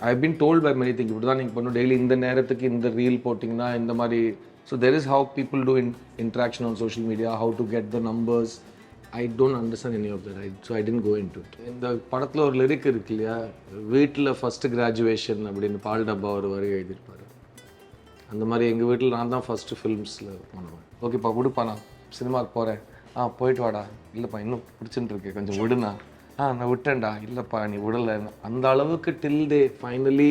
I've been told by many things. Daily in the நேரத்துக்கு இந்த reel போட்டிங்கன்னா இந்த மாதிரி. So there is how people do interaction on social media, how to get the numbers. I don't understand any of that. So I didn't go into it. இந்த படத்துல ஒரு lyric இருக்கு இல்லையா, வீட்டில் ஃபர்ஸ்ட் கிராஜுவேஷன் அப்படின்னு பால் டப்பா ஒரு வரி எழுதியிருப்பாரு. அந்த மாதிரி எங்கள் வீட்டில் நான் தான் ஃபர்ஸ்ட் ஃபிலிம்ஸில் பண்ணுவேன். ஓகேப்பா விடுப்பா, நான் சினிமாவுக்கு போகிறேன். போயிட்டு வாடா. இல்லைப்பா இன்னும் பிடிச்சிட்டு இருக்கு, கொஞ்சம் விடுண்ணா. நான் விட்டேன்டா. இல்லைப்பா நீ விடலை. அந்த அளவுக்கு டில் தே ஃபைனலி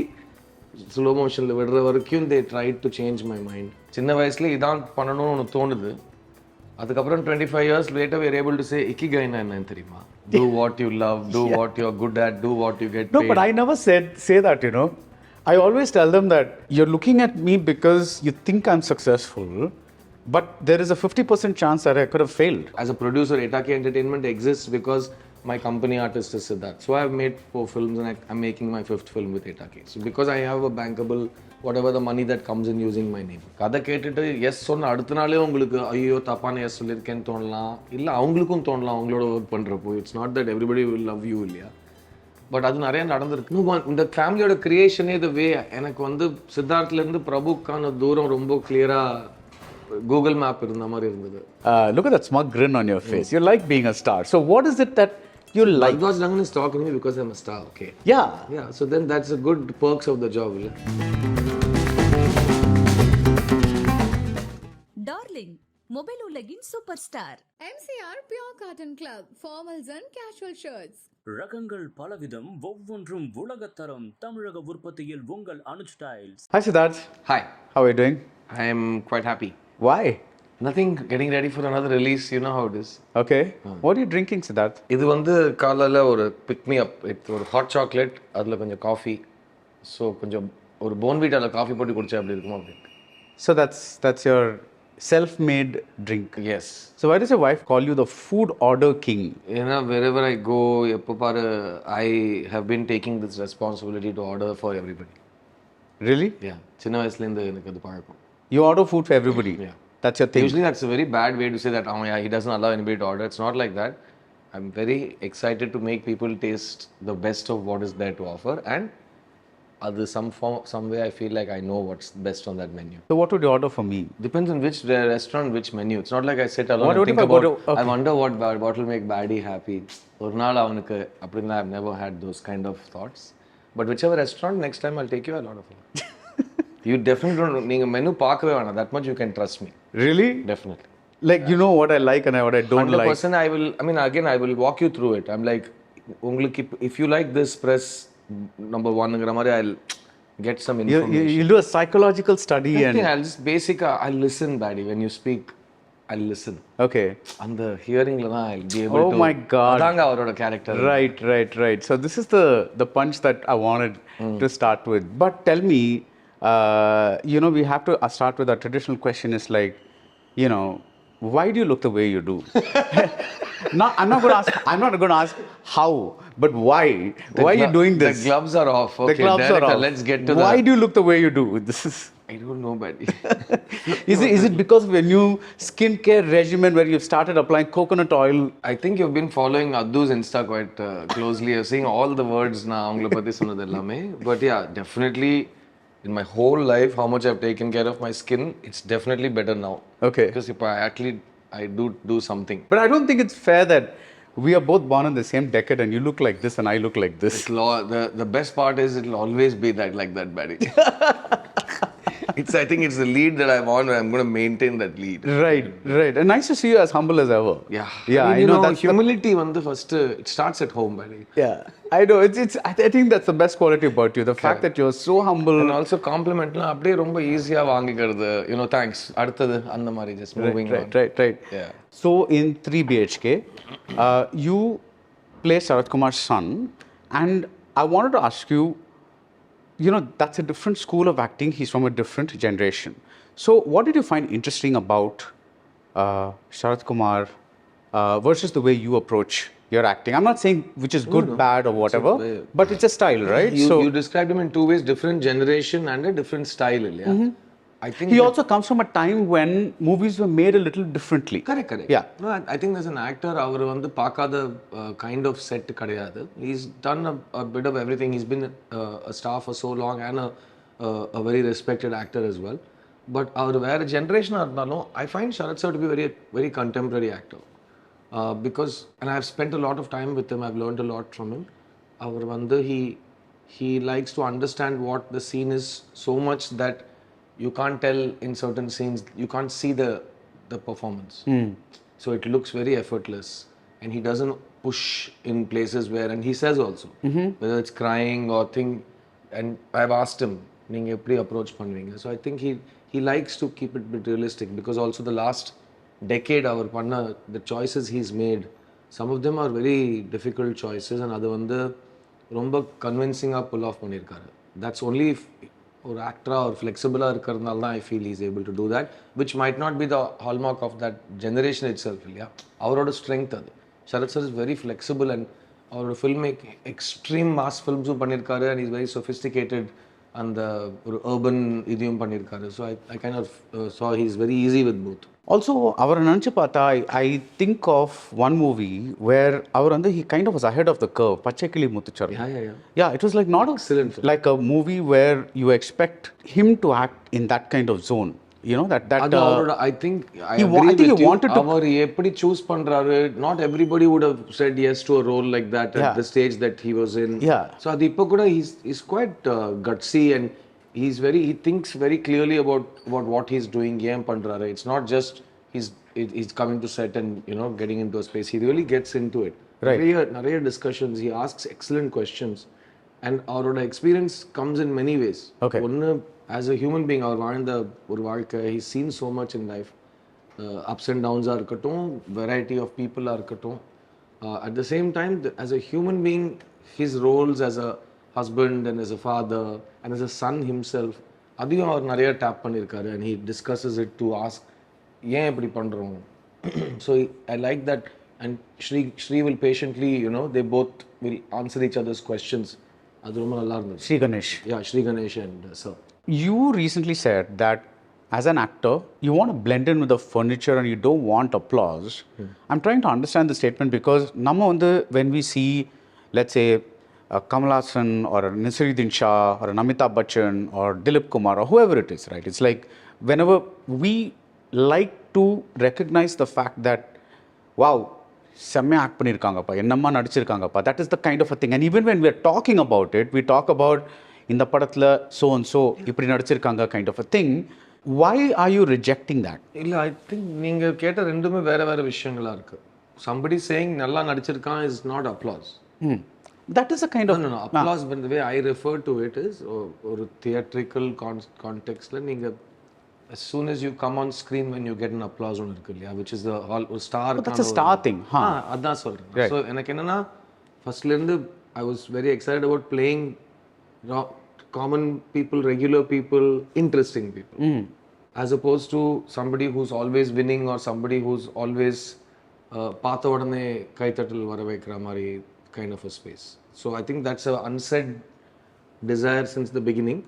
ஸ்லோ மோஷனில் விடுற வரைக்கும் they try to change my mind. சின்ன வயசுல இதான் பண்ணணும்னு ஒன்று தோணுது. அதுக்கப்புறம் 25 years later we are able to say ikigai-na என்னன்னு தெரியுமா? Do what you love, do what you are good at, do what you get paid. No, but I never say that, you know. I always tell them that you're looking at me because you think I'm successful, but there is a 50% chance that I could have failed. As a producer, Etaki Entertainment exists because my company artist is Siddharth. So I have made 4 films and I'm making my 5th film with Etaki. So because I have a bankable, whatever the money that comes in using my name. கதை கேட்டுட்டு S சொன்ன அடுத்த நாளே உங்களுக்கு ஐயோ தப்பான S சொல்லியிருக்கேன்னு தோணலாம், இல்லை அவங்களுக்கும் தோணலாம் அவங்களோட ஒர்க் பண்ணுறப்போ. It's not that everybody will love you இல்லையா. பட் அது நிறைய நடந்திருக்கு. இந்த ஃபேமிலியோட கிரியேஷனே த வே எனக்கு வந்து சித்தார்த்லேருந்து பிரபுக்கான தூரம் ரொம்ப கிளியராக கூகுள் மேப் இருந்த மாதிரி இருந்தது. Look at that smug grin on your face. You like being a star. So what is it that you like? Baradwaj Rangan is talking to me because I'm a star. Okay. Yeah. So then that's a good perks of the job. Darling, mobile உலகின் super star. MCR Pure Cotton Club, formals and casual shirts. ரகங்கள் பலவிதம், ஒவ்வொன்றும் உலகத்தரம். தமிழக உற்பத்தியில் உங்கள் Anuj styles. Hi Siddharth. Hi. How are you doing? I am quite happy. Why? Nothing, getting ready for another release. You know how it is. Okay. What are you drinking, Siddharth? இது வந்து காலையில் ஒரு பிக் மீ அப். ஒரு hot chocolate, அதில் கொஞ்சம் coffee. So கொஞ்சம் ஒரு போன்வீட்டாவில் coffee போட்டு குடிச்சா அப்படி இருக்குமா அப்படி. So that's your self-made drink. Yes. So why does your wife call you the food order king? ஏன்னா wherever I go, எப்போ பாரு I have been taking this responsibility to order for everybody. Really? Yeah. சின்ன வயசுலேருந்து எனக்கு அது பழக்கம். You order food for everybody? Yeah. That's your thing? Usually that's a very bad way to say that, oh yeah, he doesn't allow anybody to order. It's not like that. I'm very excited to make people taste the best of what is there to offer, and some way I feel like I know what's best on that menu. So what would you order for me? Depends on which restaurant, which menu. It's not like I sit alone What and think if I go about, to- okay. I wonder what will make Baddie happy. ஒரு நாள் அவனுக்கு அப்படின்னா I've never had those kind of thoughts. But whichever restaurant, next time I'll take you a lot of it. You definitely don't, நீங்க menu பார்க்கவே வேணாம். That much you can trust me. Really? Definitely. Like you know what I like and what I don't like. 100% I will walk you through it. I'm like, உங்களுக்கு if you like this, press number 1ங்கிற மாதிரி I'll get some information. You'll do a psychological study. Nothing, I'll just I'll listen, Baddie. When you speak, I'll listen. Okay. அந்த ஹியரிங்ல தான் I'll be able to. Oh my God. அதாங்க அவரோட character. Right. So this is the punch that I wanted to start with. But tell me, we have to start with our traditional question is like, why do you look the way you do? No, I'm not going to ask how, but why? Why are you doing this? The gloves are off. Okay, the gloves are off. Let's get to Why do you look the way you do? This is. I don't know, Baddie. Is it because of a new skincare regimen where you've started applying coconut oil? I think you've been following Addu's Insta quite closely. You're seeing all the words na avangala patti sonnadhu ellame. But yeah, definitely in my whole life, how much I've taken care of my skin, it's definitely better now. Okay. Because if I do something. But I don't think it's fair that we are both born in the same decade and you look like this and I look like this. The best part is it'll always be like that, Baddie. I think it's the lead that I'm on, and I'm going to maintain that lead. Right. And nice to see you as humble as ever. Yeah. I know that humility first, it starts at home, Baddie. Yeah, I know. I think that's the best quality about you. The fact that you're so humble. And also compliment-லாம் அப்படியே ரொம்ப ஈஸியா வாங்கிக்கிறது. Thanks. அடுத்தது அந்த மாதிரி just moving on. Right. Yeah. So in 3 BHK, you play Sarathkumar's son, and I wanted to ask you, that's a different school of acting. He's from a different generation. So what did you find interesting about Sarathkumar versus the way you approach your acting? I'm not saying which is good, bad or whatever, but it's a style, right? You described him in 2 ways, different generation and a different style. Yeah? I think he also comes from a time when movies were made a little differently. correct. Yeah. No, I think as an actor, அவர் வந்து பார்க்காத kind of set கிடையாது. He's done a bit of everything. He's been a star for so long and a very respected actor as well. But அவர் வேற ஜென்ரேஷனாக இருந்தாலும் I find Sharath sir to be very contemporary actor. Because and I've spent a lot of time with him. I've learned a lot from him. அவர் வந்து he likes to understand what the scene is so much that you can't tell in certain scenes, you can't see the performance. So it looks very effortless, and he doesn't push in places where, and he says also, whether it's crying or thing, and I've asked him, நீங்க எப்படி approach பண்ணுவீங்க? So I think he likes to keep it a bit realistic, because also the last decade அவர் பண்ண the choices he's made, some of them are very difficult choices, and அது வந்து ரொம்ப கன்வின்சிங்காக pull off பண்ணியிருக்காரு. That's only ஒரு ஆக்டராக ஒரு ஃப்ளெக்சிபிளாக இருக்கிறதுனால தான் I feel is able to do that, which might not be the hallmark of that generation itself இல்லையா. அவரோட ஸ்ட்ரென்த் அது. Sharath sir is very flexible, and அவரோட ஃபில்ம் எக்ஸ்ட்ரீம் மாஸ் ஃபில்ம்ஸும் பண்ணியிருக்காரு, அண்ட் இஸ் வெரி சொஃபிஸ்டிகேட்டட், அந்த ஒரு urban இதையும் பண்ணியிருக்காரு. So I kind of so he is very easy with both. Also, அவரை நினச்சி பார்த்தா I think of one movie where அவர் வந்து he kind of was ahead of the curve. பச்சைக்கிளி முத்துச்சரம். Yeah, it was like not Excellent film. like a movie where you expect him to act in that kind of zone. You know that அது அவரோட I think I he agree I think with he you. wanted to. அவர் எப்படி choose பண்றாரு, not everybody would have said yes to a role like that at the stage that he was in. Yeah. So அது இப்போ கூட he's quite gutsy, and he thinks very clearly about what he's doing. ஏன் பண்றாரு, it's not just he's coming to set and getting into a space. He really gets into it. Right. நிறைய discussions, he asks excellent questions, and அவரோட experience comes in many ways. Okay. ஒன்னு as a human being, அவர் வாழ்ந்த ஒரு வாழ்க்கை, he's seen so much in life. Ups and downs ஆ இருக்கட்டும், variety of people ஆ இருக்கட்டும். At the same time, as a human being, his roles as a husband and as a father and as a son himself, அதையும் அவர் நிறைய tape பண்ணியிருக்காரு, and he discusses it to ask ஏன் இப்படி பண்ணுறோம். So I like that, and Shri will patiently they both will answer each other's questions. அது ரொம்ப நல்லா இருந்தது. Sri Ganesh. Yeah, Sri Ganesh and sir. You recently said that as an actor, you want to blend in with the furniture and you don't want applause. I'm trying to understand the statement, because when we see, let's say, Kamal Haasan or Nasiruddin Shah or Amitabh Bachchan or Dilip Kumar or whoever it is, right? It's like whenever we like to recognize the fact that, wow, செம்மையாக act பண்ணியிருக்காங்கப்பா, என்னம்மா நடிச்சிருக்காங்கப்பா, that is the kind of a thing. And even when we are talking about it, we talk about இந்த படத்தில் so and so இப்படி நடிச்சிருக்காங்க kind of a thing. Why are you rejecting that? இல்லை, I think நீங்கள் கேட்ட ரெண்டுமே வேறு வேறு விஷயங்களாக இருக்குது. somebody saying நல்லா நடிச்சிருக்கான் is not applause. That is a kind of... No. Applause, but the way I refer to it is ஒரு theatrical contextல நீங்கள் as soon as you come on screen, when you get an applause ஒன்று இருக்கு இல்லையா, which is the star. But that's a star thing. அதான் சொல்கிறேன். So எனக்கு என்னென்னா, ஃபர்ஸ்ட்லேருந்து I was very excited about playing common people, regular people, interesting people, as opposed to somebody who's always winning or somebody who's always பார்த்த உடனே கைத்தட்டல் வர வைக்கிற மாதிரி kind of a space. So I think that's an unsaid desire since the beginning,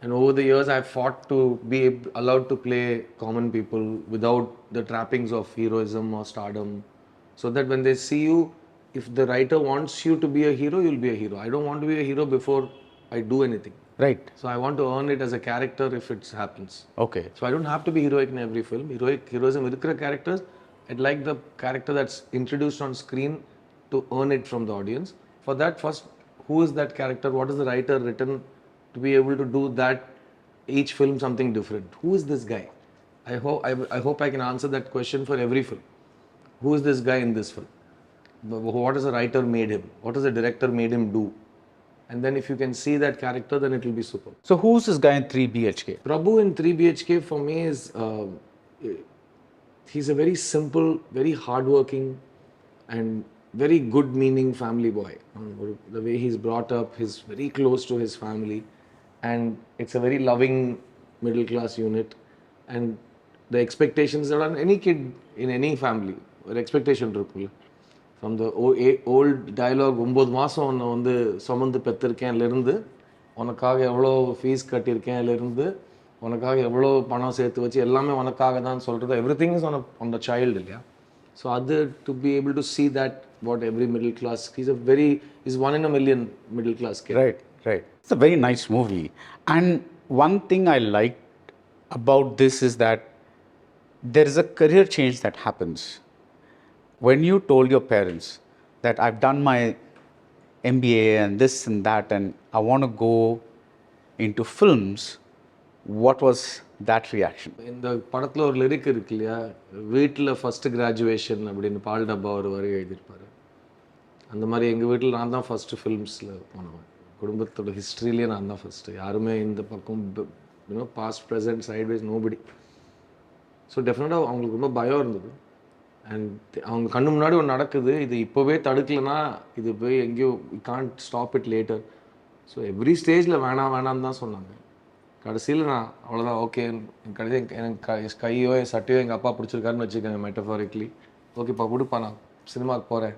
and over the years I've fought to be allowed to play common people without the trappings of heroism or stardom, so that when they see you, if the writer wants you to be a hero, you'll be a hero. I don't want to be a hero before I do anything. Right. So I want to earn it as a character if it happens. Okay. So I don't have to be heroic in every film. Heroism irukra characters, I'd like the character that's introduced on screen to earn it from the audience. For that, first, who is that character? What is the writer written to be able to do that, each film something different? Who is this guy? I hope I can answer that question for every film. Who is this guy in this film? What has the writer made him? What has the director made him do? And then if you can see that character, then it will be super. So who's this guy in 3 BHK? Prabhu in 3 BHK for me is, he's a very simple, very hardworking and very good meaning family boy. The way he's brought up, he's very close to his family, and it's a very loving middle class unit, and the expectations that are any kid in any family, or expectation irukku. From the old dialogue, 9 மாதம் உன்னை வந்து சுமந்து பெற்றிருக்கேன்லேருந்து, உனக்காக எவ்வளோ fees கட்டியிருக்கேன்லேருந்து, உனக்காக எவ்வளோ பணம் சேர்த்து வச்சு எல்லாமே உனக்காக தான் சொல்கிறது, every thing is on the child இல்லையா? ஸோ அது to be able to see that what every middle class, he's one in a million middle class kid. Right. It's a very nice movie. And one thing I liked about this is that there is a career change that happens. When you told your parents that I've done my MBA and this and that and I want to go into films, what was that reaction? இந்த படத்தில் ஒரு lyric இருக்கு இல்லையா, வீட்டில் first graduation அப்படின்னு பால் டப்பா ஒரு வரி எழுதியிருப்பார். அந்த மாதிரி எங்கள் வீட்டில் நான் தான் ஃபஸ்ட்டு ஃபில்ம்ஸில் போனவன். குடும்பத்தோட ஹிஸ்ட்ரியிலே நான் தான் ஃபஸ்ட்டு. யாருமே இந்த பக்கம் past present sidewise nobody. So டெஃபினட்டாக அவங்களுக்கு ரொம்ப பயம் இருந்தது. அண்ட் அவங்க கண்ணு முன்னாடி ஒன்று நடக்குது, இது இப்போவே தடுக்கலைன்னா இது போய் எங்கேயோ can't stop it later. So every ஸ்டேஜில் வேணாம்னு தான் சொன்னாங்க. கடைசியில் நான் அவ்வளோதான் ஓகே, கடைசி எனக்கு கையோ சட்டையோ எங்கள் அப்பா பிடிச்சிருக்காருன்னு வச்சுக்கோங்க மெட்டஃபாரிக்லி. ஓகேப்பா விடுப்பா, நான் சினிமாவுக்கு போகிறேன்.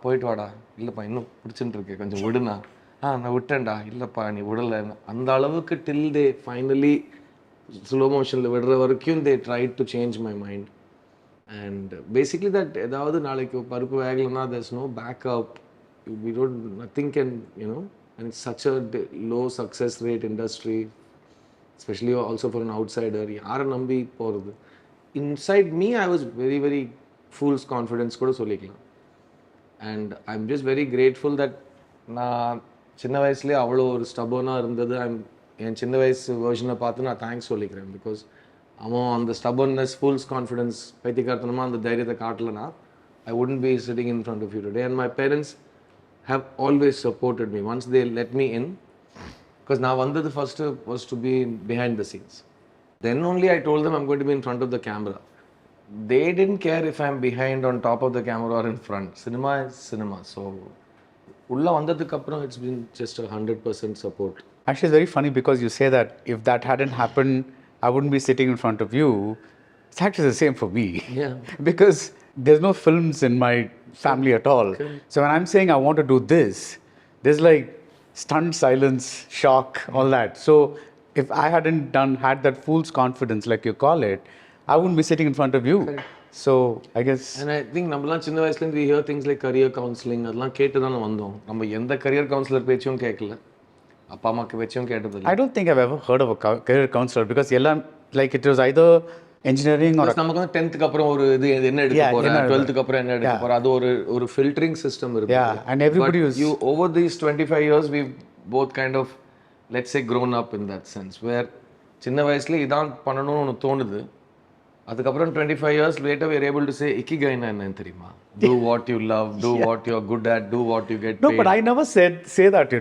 போயிட்டு வாடா. இல்லைப்பா இன்னும் பிடிச்சிட்டு இருக்கேன், கொஞ்சம் விடுண்ணா. நான் விட்டேன்டா. இல்லைப்பா நீ விடலை. அந்த அளவுக்கு டில் தே ஃபைனலி ஸ்லோ மோஷனில் விடுற வரைக்கும் they try to change my mind. And basically that ஏதாவது நாளைக்கு பருப்பு வேகலைன்னா there's no backup. We don't, nothing can, and it's such a low success rate industry, especially also for an outsider. யாரை நம்பி போகிறது? Inside me I was very very fool's confidence கூட சொல்லிக்கலாம். And I'm just very grateful that நான் சின்ன வயசுலேயே அவ்வளோ ஒரு ஸ்டபர்னாக இருந்தது. என் சின்ன வயசு வேர்ஷனை பார்த்து நான் தேங்க்ஸ் சொல்லிக்கிறேன். பிகாஸ் அவன் அந்த ஸ்டபர்னஸ், ஃபுல்ஸ் கான்ஃபிடென்ஸ், பைத்தியக்காரத்தனமாக அந்த தைரியத்தை காட்டலைன்னா I wouldn't be sitting in front of you today. And my parents have always supported me once they let me in. Because now the first was to be behind the scenes. Then only I told them I'm going to be in front of the camera. They didn't care if I'm behind, on top of the camera or in front. Cinema is cinema. So ulla vandadukku appuram it's been just 100% support. Actually, it's very funny because you say that if that hadn't happened, I wouldn't be sitting in front of you. It's actually the same for me. Yeah. Because there's no films in my family at all. Okay. So when I'm saying I want to do this, there's like stunned silence, shock, all that. So if I hadn't had that fool's confidence, like you call it, I wouldn't be sitting in front of you. Correct. So I guess. And I think நம்மலாம் சின்ன வயசுல we hear things like career counseling, அதெல்லாம் கேட்டு தான் வந்தோம். நம்ம எந்த career counselor பேச்சும் கேட்கல, அப்பா அம்மாக்கு பேச்சும் கேட்டதில்லை. I don't think I've ever heard of a career counselor because எல்லாம் like it was either engineering or நமக்கு வந்து 10th க்கு அப்புறம் ஒரு இது என்ன எடுக்க போற, 12th க்கு அப்புறம் என்ன எடுக்க போற, அது ஒரு filtering system இருக்கு. Yeah, and everybody was you over these 25 years we've both kind of, let's say, grown up in that sense where சின்ன வயசுல இதான் பண்ணணும்னு ஒன்று தோணுது. அதுக்கப்புறம் 25 years later we are able to say ikigai-na என்னன்னு தெரியுமா? Do what you love, do what you're good at, do what you get paid. No, but I never say that,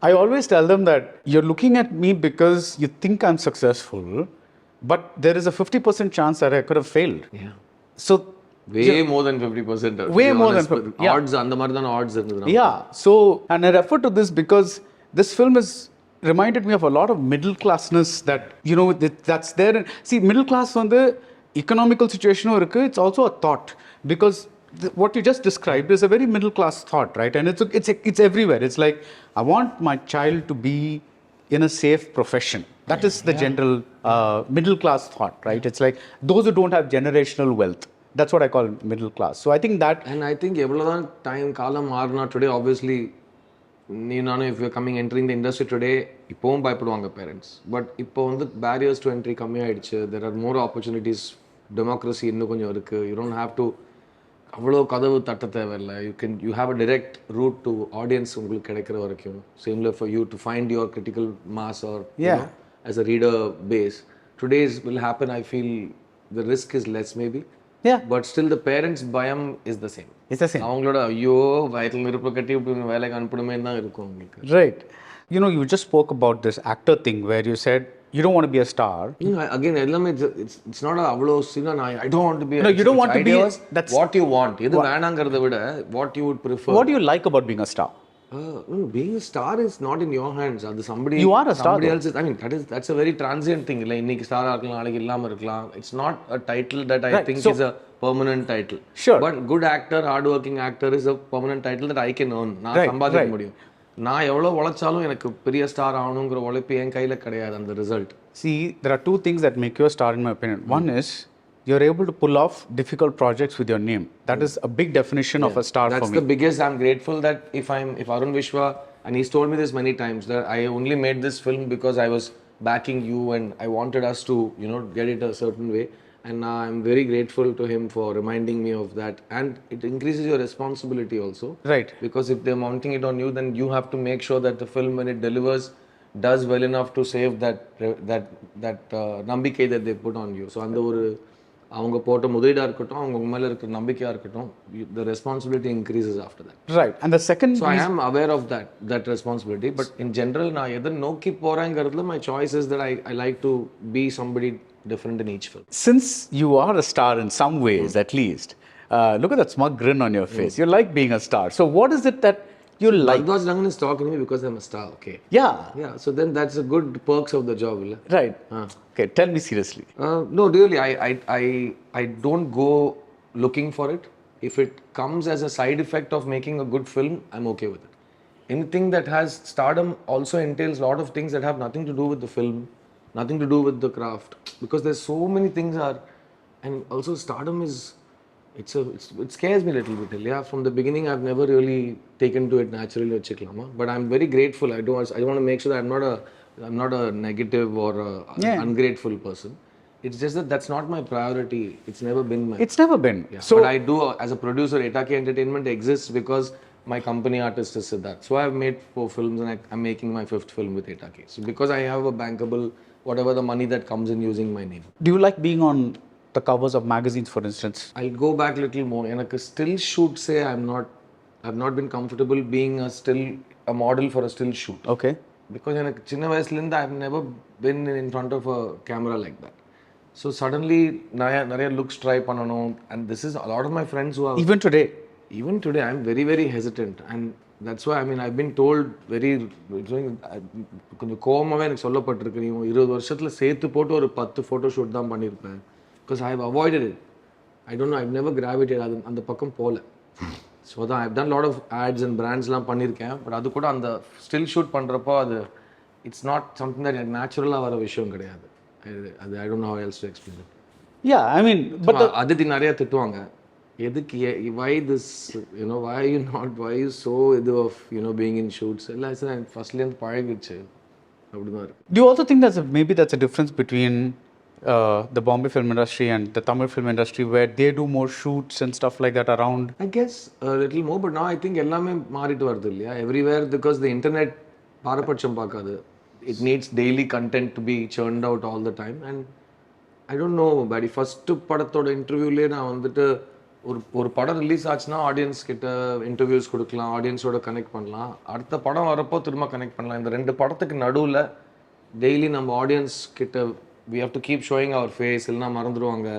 I always tell them that you're looking at me because you think I'm successful, but there is a 50% chance that I could have failed. Yeah. So way more than 50%. Way more than 50%. Yeah. Odds, அந்த மாதிரி தான் odds இருந்தது. Yeah. So, and I refer to this because this film is reminded me of a lot of middle classness that, that's there. See, middle class on the economical situation, it's also a thought because what you just described is a very middle class thought, right? And it's everywhere. It's like, I want my child to be in a safe profession. That is the general middle class thought, right? It's like those who don't have generational wealth. That's what I call middle class. So I think that. And I think எவ்வளவுதான் time காலம் மாறினா today obviously if you're entering the industry today, இப்போவும் பயப்படுவாங்க parents. But இப்போ வந்து barriers to entry கம்மியாயிடுச்சு. There are more opportunities. Democracy இன்னும் கொஞ்சம் இருக்கு. You don't have to அவ்வளோ கதவு தட்ட தேவையில்லை. You have a direct route to audience உங்களுக்கு கிடைக்கிற வரைக்கும். Similar for you to find your critical mass or as a reader base. Today's will happen, I feel the risk is less maybe. Yeah. But still the parents bayam is the same. It's the same. அவங்களோட ஐயோ வயிற்றில் நெருப்பு கட்டி வேலைக்கு அனுப்பணுமே தான் இருக்கும் உங்களுக்கு. Right. You just spoke about this actor thing where you said you don't want to be a star. Again, it's not அவ்வளோ I don't want to be. No, you don't want to be. That's what you want. எது வேணாங்கிறத விட what you would prefer. What do you like about being a star? Being a star is not in your hands. அது somebody. You are a star. Somebody else is. That's a very transient thing. இல்லை இன்னைக்கு ஸ்டாரா இருக்கலாம், நாளைக்கு இல்லாம இருக்கலாம். It's not a title that I think is a permanent title. Sure. But good actor, hard working actor is a permanent title that I can earn. நான் சம்பாதிக்க முடியும். நான் எவ்வளோ உழைச்சாலும் எனக்கு பெரிய ஸ்டார் ஆகணுங்கிற உழைப்பு என் கையில் கிடையாது அந்த result. See, there are two things that make you a star, in my opinion. One is you're able to pull off difficult projects with your name. That is a big definition of a star for That's me. the biggest. I'm grateful that if Arun Vishwa, and he's told me this many times, that I only made this film because I was backing you and I wanted us to, get it a certain way. And I'm very grateful to him for reminding me of that. And it increases your responsibility also. Right. Because if they're mounting it on you, then you have to make sure that the film, when it delivers, does well enough to save that நம்பிக்கை that they put on you. So அந்த ஒரு அவங்க போட்ட முதலீடாக இருக்கட்டும், அவங்க மேலே இருக்கிற நம்பிக்கையாக இருக்கட்டும், the responsibility increases after that. Right. And the second So I am aware of that responsibility. But in general, நான் எதை நோக்கி போகிறேங்கிறதுல my choice is that I like to be somebody different in each film. Since you are a star in some ways, at least, look at that smug grin on your face. You like being a star. So what is it that you like? Baradwaj Rangan is talking to me because I'm a star. Okay. Yeah. Yeah. So then that's a good perks of the job, illa? Right. Okay. Tell me seriously. No, really, I don't go looking for it. If it comes as a side effect of making a good film, I'm okay with it. Anything that has stardom also entails a lot of things that have nothing to do with the film, nothing to do with the craft, because there's so many things and also stardom is, it scares me a little bit. Yeah, from the beginning, I've never really taken to it naturally, but I'm very grateful. I want to make sure that I'm not a negative or an ungrateful person. It's just that that's not my priority. It's never been my. It's never been. Yeah. So But I do, as a producer, Etaki Entertainment exists because my company artist is Siddharth. So I've made 4 films and I'm making my 5th film with Etaki. So because I have a bankable, whatever the money that comes in using my name. do you like being on the covers of magazines, for instance? I'll go back a little more. And I still shoot, say I've not been comfortable being a model for a still shoot. Okay. Because in chinna vayaslinda I've never been in front of a camera like that. So suddenly nariya looks try pannanom, and this is a lot of my friends who are even today I'm very very hesitant, and that's why I've been told very கொஞ்சம் கோவமாவே எனக்கு சொல்லப்பட்டிருக்கு, நீ 20 வருஷத்துல சேர்த்து போட்டு ஒரு 10 photo shoot தான் பண்ணியிருப்பேன். Because I have avoided it. I don't know, I've never gravitated அந்த பக்கம் போல. ஸோ தான் I've done a lot of ads and brandsலாம் பண்ணியிருக்கேன். பட் அது கூட அந்த ஸ்டில் ஷூட் பண்ணுறப்போ அது இட்ஸ் நாட் சம்திங் தட் நேச்சுரலாக வர விஷயம் கிடையாது. அது I don't know how else to explain it. Yeah, I mean, but Aditi நிறைய திட்டுவாங்க, எதுக்கு why this, why are you so of being in shoots எல்லாம் ஃபர்ஸ்ட்லேருந்து பழகிடுச்சு அப்படிதான் இருக்கு. do you also think maybe that's a difference between the Bombay film industry and the Tamil film industry, where they do more shoots and stuff like that around? I guess a little more, but now I think எல்லாமே மாறிட்டு வருது இல்லையா, everywhere, because the internet பாரபட்சம் பார்க்காது. It needs daily content to be churned out all the time, and I don't know, but first படத்தோட இன்டர்வியூலேயே நான் வந்துட்டு ஒரு படம் ரிலீஸ் ஆச்சுன்னா ஆடியன்ஸ் கிட்ட இன்டர்வியூஸ் கொடுக்கலாம், ஆடியன்ஸோட கனெக்ட் பண்ணலாம், அடுத்த படம் வரப்போ திரும்ப கனெக்ட் பண்ணலாம். இந்த 2 படத்துக்கு நடுவில் டெய்லி நம்ம ஆடியன்ஸ் கிட்ட we have to keep showing our face, இல்லைனா மறந்துடுவாங்க.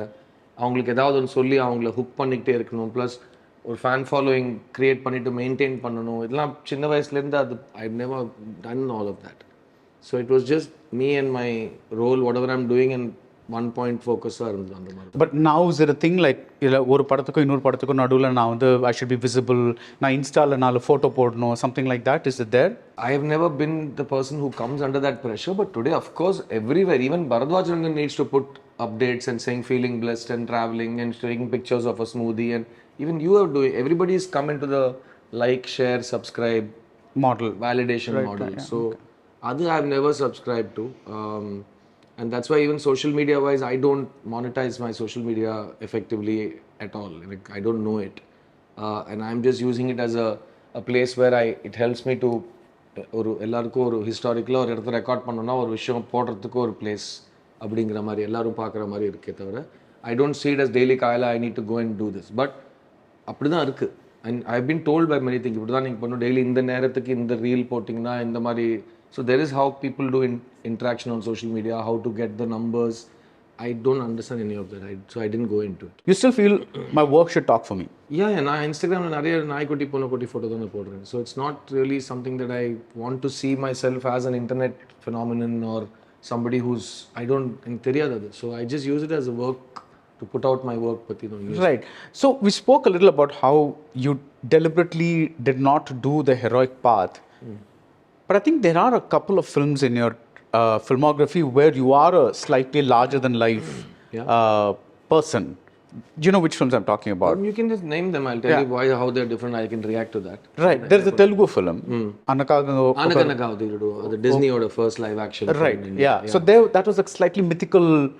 அவங்களுக்கு ஏதாவது ஒன்று சொல்லி அவங்கள ஹுக் பண்ணிக்கிட்டே இருக்கணும், ப்ளஸ் ஒரு ஃபேன் ஃபாலோயிங் க்ரியேட் பண்ணிவிட்டு மெயின்டைன் பண்ணணும். இதெல்லாம் சின்ன வயசுலேருந்து I never done all of that. So it was just me and my role, whatever I'm doing, and one point focus-ஆக இருந்தது அந்த மாதிரி. But now is there a thing like ஒரு படத்துக்கும் இன்னொரு படத்துக்கும் நடுவில் நான் வந்து I should be visible, நான் இன்ஸ்டாவில் 4 ஃபோட்டோ போடணும், something like that? Is it there? I have never been the person who comes under that pressure, but today, of course, everywhere, even Baradwaj Rangan needs to put updates and saying feeling blessed and traveling and taking pictures of a smoothie, and even you are doing, everybody's come into the like, share, subscribe model, validation model. Right, yeah. So other I've never subscribed to, and that's why even social media wise I don't monetize my social media effectively at all. Like, I don't know it, and I'm just using it as a place where it helps me to ஒரு எல்லாருக்கும் ஒரு ஹிஸ்டாரிக்கலாக ஒரு இடத்த record பண்ணோன்னா ஒரு விஷயம் போடுறதுக்கு ஒரு பிளேஸ் அப்படிங்கிற மாதிரி எல்லாரும் பார்க்குற மாதிரி இருக்கே தவிர I don't see it as daily காலையில் I need to go and do this. But அப்படி தான் இருக்குது. And I been told by many thing, இப்படி தான் நீங்கள் பண்ணணும், டெய்லி இந்த நேரத்துக்கு இந்த ரீல் போட்டிங்கன்னா இந்த மாதிரி. So there is how people do interaction on social media, how to get the numbers. I don't understand any of that, so I didn't go into it. You still feel my work should talk for me? Yeah, நான் இன்ஸ்டாகிராமில் நிறைய நாய்க்குட்டி பூனைக்குட்டி photo தான் போடுறேன். So it's not really something that I want to see myself as an internet phenomenon or somebody who's, I don't, எனக்கு தெரியாது அது. So I just use it as a work to put out my work. Right. So we spoke a little about how you deliberately did not do the heroic path But I think there are a couple of films in your filmography where you are a slightly larger than life person. Do you know which films I'm talking about? You can just name them. I'll tell you why, how they're different. I can react to that. Right. There's a Telugu film. Anakanaga, the Disney or the first live action. Right. Film in India. Yeah. So there, that was a slightly mythical.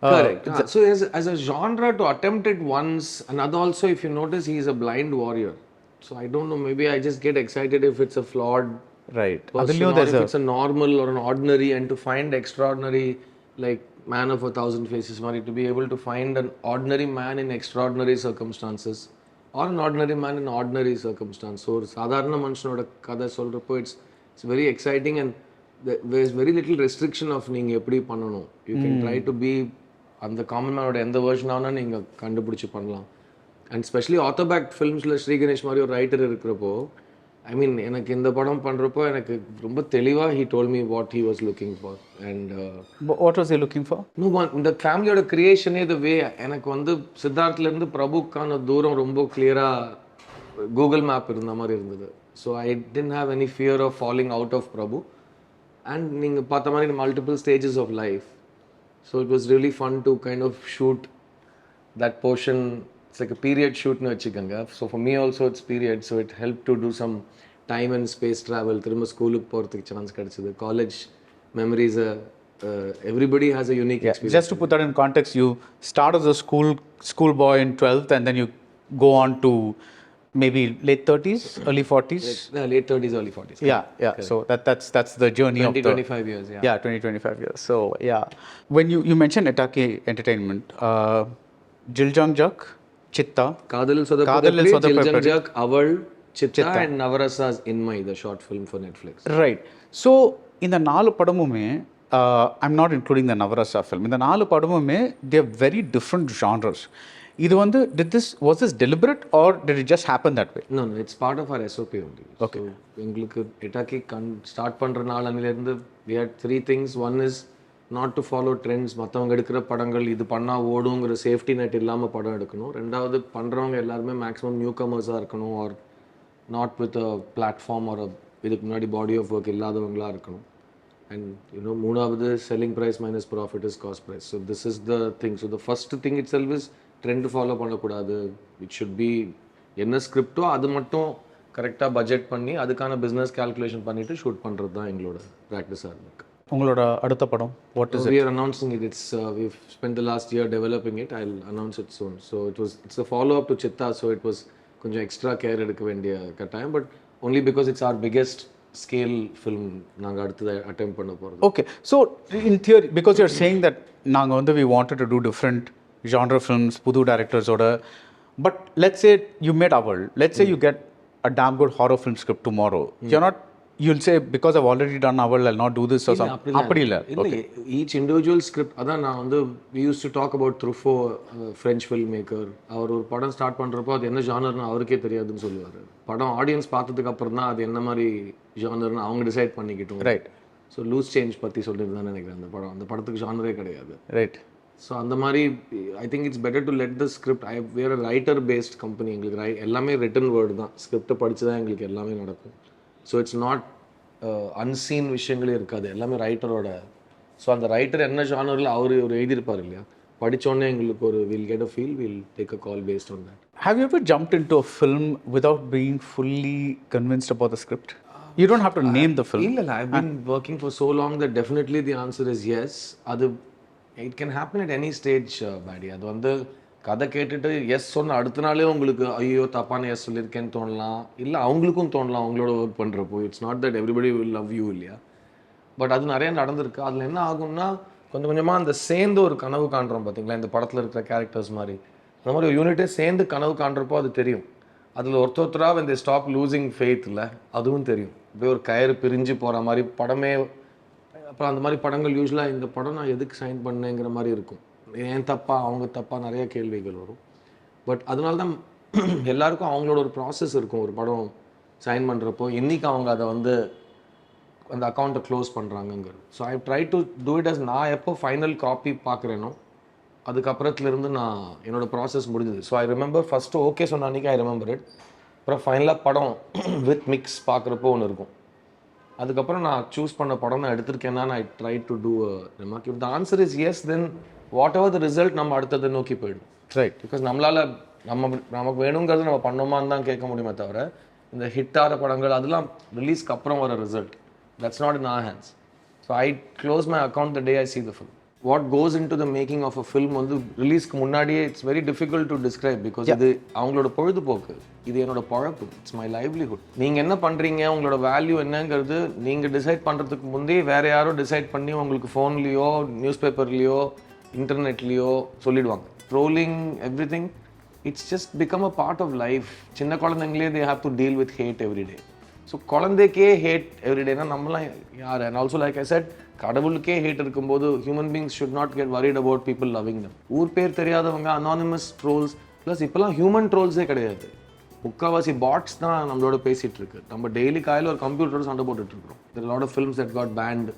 Correct. So as a genre to attempt it once, and other also, if you notice, he's a blind warrior. So I don't know. Maybe I just get excited if it's a flawed Right. person, or if it's a normal or an ordinary, and to find extraordinary, like Man of a Thousand Faces, Mari, to be able to find an ordinary man in extraordinary circumstances, or an ordinary man in ordinary circumstance. So சாதாரண மனுஷனோட கதை சொல்றப்போ it's very exciting, and there's very little restriction of நீங்க எப்படி பண்ணணும். You can try to be அந்த common மேனோட எந்த version ஆனா நீங்க கண்டுபிடிச்சு பண்ணலாம். And especially author backed filmsல Sri Ganesh மாதிரி ஒரு ரைட்டர் இருக்கிறப்போ, I mean, எனக்கு இந்த படம் பண்றப்போ எனக்கு ரொம்ப தெளிவா he told me what he was looking for. And what was he looking for? No, இந்த ஃபேமிலியோட கிரியேஷனே the way எனக்கு வந்து சித்தார்த்ல இருந்து பிரபுக்கான தூரம் ரொம்ப கிளியரா கூகுள் மேப் இருந்த மாதிரி இருந்தது. So I didn't have any fear of falling out of Prabhu. And நீங்க பார்த்த மாதிரி multiple stages of life. So it was really fun to kind of shoot that portion. It's like a period shoot nu vechikanga. So for me also it's period, so it helped to do some time and space travel. Thirumba school ku poradhukku chance kadichadu. College memories, everybody has a unique experience. Just to put that in context, you start as a school boy in 12th, and then you go on to maybe late 30s, early 40s. Late 30s, early 40s. Yeah. Okay. So that's the journey 20, of the 25 years. Yeah, 20-25 years. So yeah, when you mentioned Etake Entertainment, Jiljang Chitta, Kadal Sodapapri, Jiljang Aval, Chitta, and Navarasa's In My, the short film for Netflix. Right. So in the நாலு படமுமே, I'm not including the Navarasa film. In the நாலு படமுமே, they are very different genres. இது வந்து was this deliberate, or did it just happen that way? No, it's part of our SOP only. Okay. So எங்களுக்கு எட்டாக்கி start பண்ற நாள் அன்னிலிருந்து we had three things. One is not to follow trends. மற்றவங்க எடுக்கிற படங்கள் இது பண்ணால் ஓடுங்கிற சேஃப்டி நெட் இல்லாமல் படம் எடுக்கணும். ரெண்டாவது பண்ணுறவங்க எல்லாருமே மேக்ஸிமம் நியூ கமர்ஸாக இருக்கணும், or not with a platform or இதுக்கு முன்னாடி பாடி ஆஃப் ஒர்க் இல்லாதவங்களாக இருக்கணும். அண்ட் யூனோ மூணாவது selling price minus profit is cost price. So this is the thing. So the first thing itself is trend follow பண்ணக்கூடாது. It should be என்ன ஸ்கிரிப்டோ அது மட்டும் கரெக்டாக பட்ஜெட் பண்ணி அதுக்கான பிஸ்னஸ் கால்குலேஷன் பண்ணிவிட்டு ஷூட் பண்ணுறது தான் எங்களோட ப்ராக்டிஸாக இருக்குது. உங்களோட அடுத்த படம் what is it? We are announcing it. It's we've spent the last year developing it. I'll announce it soon. So it's a follow up to Chitta, so it was கொஞ்சம் extra care எடுக்க வேண்டிய கட்டாயம், but only because it's our biggest scale film நாங்க அடுத்து attempt பண்ண போறது. Okay, so in theory, because you're saying that நாங்க வந்து we wanted to do different genre films, புது directors oda, but let's say you made Aval, let's say you get a damn good horror film script tomorrow, you're not, you'll say because I've already done Aval, I'll not do this or something. அப்படி இல்ல. Okay. Each individual script, அதான் நான் வந்து we used to talk about Truffaut, French filmmaker. அவர் ஒரு படம் start பண்றப்போ அது என்ன ஜானர்னு அவருக்கே தெரியாதுன்னு சொல்லுவாரு. படம் ஆடியன்ஸ் பார்த்ததுக்கு அப்புறம் தான் அது என்ன மாதிரி ஜானர்னு அவங்க டிசைட் பண்ணிக்கிட்டோம். ரைட். ஸோ லூஸ் சேஞ்ச் பற்றி சொல்லியிருந்தான்னு நினைக்கிறேன். அந்த படத்துக்கு ஜானரே கிடையாது. ரைட். ஸோ அந்த மாதிரி I think it's better to let the script. Where writer based company. எங்களுக்கு எல்லாமே ரிட்டன் வேர்டு தான். ஸ்கிரிப்டை படித்து தான் எங்களுக்கு எல்லாமே நடக்கும். ஸோ இட்ஸ் நாட் அன்சீன் விஷயங்களே இருக்காது, எல்லாமே ரைட்டரோட. ஸோ அந்த ரைட்டர் என்ன ஜானரில் அவர் எழுதியிருப்பார் இல்லையா, படித்தோடனே எங்களுக்கு ஒரு will get a feel, will take a call based on that. Have you ever jumped into a film without being fully convinced about the script? You don't have to name the film. இல்லை, I've been working for so long that definitely the answer is yes. அது it can happen at any stage, Badi. அது வந்து கதை கேட்டுட்டு S சொன்ன அடுத்த நாளே உங்களுக்கு ஐயோ தப்பான எஸ் சொல்லியிருக்கேன்னு தோணலாம், இல்லை அவங்களுக்கும் தோணலாம் அவங்களோட ஒர்க் பண்ணுறப்போ. It's not that everybody will love you இல்லையா, பட் அது நிறைய நடந்திருக்கு. அதில் என்ன ஆகும்னா கொஞ்சம் கொஞ்சமாக அந்த சேர்ந்து ஒரு கனவு காண்றோம் பார்த்தீங்களா, இந்த படத்தில் இருக்கிற கேரக்டர்ஸ் மாதிரி அந்த மாதிரி ஒரு யூனிட்டே சேர்ந்து கனவு காண்றப்போ அது தெரியும். அதில் ஒருத்தராக இந்த ஸ்டாப் லூசிங் ஃபெய்த் இல்லை, அதுவும் தெரியும். இப்போ ஒரு கயிறு பிரிஞ்சு போகிற மாதிரி படமே. அப்புறம் அந்த மாதிரி படங்கள் யூஸ்வலாக இந்த படம் நான் எதுக்கு சைன் பண்ணேங்கிற மாதிரி இருக்கும். ஏன் தப்பா அவங்க தப்பா நிறைய கேள்விகள் வரும். பட் அதனால தான் எல்லாருக்கும் அவங்களோட ஒரு ப்ராசஸ் இருக்கும். ஒரு படம் சைன் பண்ணுறப்போ இன்றைக்கி அவங்க அதை வந்து அந்த அக்கௌண்ட்டை க்ளோஸ் பண்ணுறாங்கங்கிறது. So I try to do it as நான் எப்போ ஃபைனல் காப்பி பார்க்குறேனோ அதுக்கப்புறத்துலேருந்து நான் என்னோடய ப்ராசஸ் முடிஞ்சுது. So I remember first okay சொன்ன அன்றைக்கி ஐ ரிமெம்பர் இட். அப்புறம் ஃபைனலாக படம் வித் மிக்ஸ் பார்க்குறப்போ ஒன்று இருக்கும். அதுக்கப்புறம் நான் சூஸ் பண்ண படம் நான் எடுத்திருக்கேன்னா I try to do remark. If the answer is yes, then whatever the result நம்ம அடுத்ததை நோக்கி போயிடும். ரைட். பிகாஸ் நம்மளால் நமக்கு வேணுங்கிறது நம்ம பண்ணோமான்னு தான் கேட்க முடியுமே தவிர, இந்த ஹிட்டான படங்கள் அதெல்லாம் ரிலீஸ்க்கு அப்புறம் வர result, that's not in our hands. So I close my account the day I see the film. What goes into the making of a film வந்து ரிலீஸ்க்கு முன்னாடியே it's very difficult to describe. Because இது அவங்களோட பொழுதுபோக்கு, இது என்னோட பழப்பு, it's my livelihood. நீங்கள் என்ன பண்ணுறீங்க, உங்களோட வேல்யூ என்னங்கிறது நீங்கள் டிசைட் பண்ணுறதுக்கு முந்தையே வேறு யாரோ டிசைட் பண்ணி உங்களுக்கு ஃபோன்லேயோ நியூஸ் பேப்பர்லேயோ இன்டர்நெட்லேயோ சொல்லிடுவாங்க. Trolling everything, it's just become a part of life. சின்ன குழந்தைங்களே they have to deal with hate everyday. So குழந்தைக்கே ஹேட் எவ்ரிடேனா நம்மளாம் யார்? And also like I said, கடவுளுக்கே ஹேட் இருக்கும்போது human beings should not get worried about people loving them. ஊர் பேர் தெரியாதவங்க, அனானிமஸ் ட்ரோல்ஸ், ப்ளஸ் இப்போலாம் ஹியூமன் ட்ரோல்ஸே கிடையாது, முக்கால்வாசி பாட்ஸ் தான் நம்மளோட பேசிகிட்டு இருக்கு. நம்ம டெய்லி காலையில் ஒரு கம்ப்யூட்டரோட சண்டை போட்டுட்ருக்கோம். There lot of films that got banned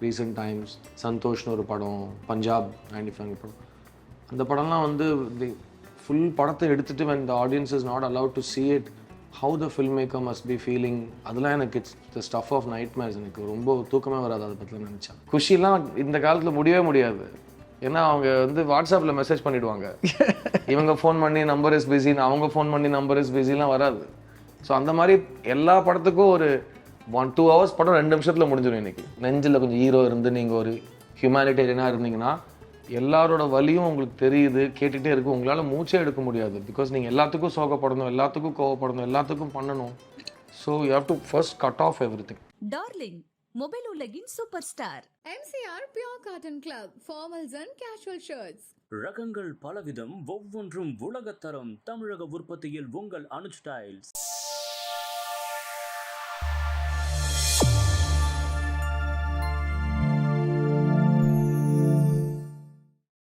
recent times. சந்தோஷ்னு ஒரு படம், பஞ்சாப் 95 படம், அந்த படம்லாம் வந்து ஃபுல் படத்தை எடுத்துகிட்டு when the audience is not allowed to see it, how the filmmaker must be feeling, அதெல்லாம் எனக்கு it's the stuff of nightmares. எனக்கு ரொம்ப தூக்கமே வராது அதை பற்றிலாம் நினச்சேன். குஷிலாம் இந்த காலத்தில் முடியவே முடியாது. ஏன்னா அவங்க வந்து வாட்ஸ்அப்பில் மெசேஜ் பண்ணிவிடுவாங்க, இவங்க ஃபோன் பண்ணி நம்பர் இஸ் பிஸின்னு, அவங்க ஃபோன் பண்ணி நம்பர் இஸ் பிஸிலாம் வராது. ஸோ அந்த மாதிரி எல்லா படத்துக்கும் ஒரு 1-2 hours படம் 2 நிமிஷத்தில் முடிஞ்சிடும். இன்றைக்கி நெஞ்சில் கொஞ்சம் ஹீரோ இருந்து நீங்கள் ஒரு ஹியூமனிடேரியனாக இருந்தீங்கன்னா எல்லாரோட வலியும் உங்களுக்கு தெரியுது, கேட்டுகிட்டே இருக்கு, உங்களால் மூச்சே எடுக்க முடியாது. பிகாஸ் நீங்கள் எல்லாத்துக்கும் சோகப்படணும், எல்லாத்துக்கும் கோவப்படணும், எல்லாத்துக்கும் பண்ணணும். So you have to first cut off everything. Darling mobile உலகின் super star. MCR Pure Cotton Club, formals and casual shirts. ரகங்கள் பலவிதம், ஒவ்வொன்றும் உலகத்தரம். தமிழக உற்பத்தியில் உங்கள் அனுஜ் ஸ்டைல்ஸ்.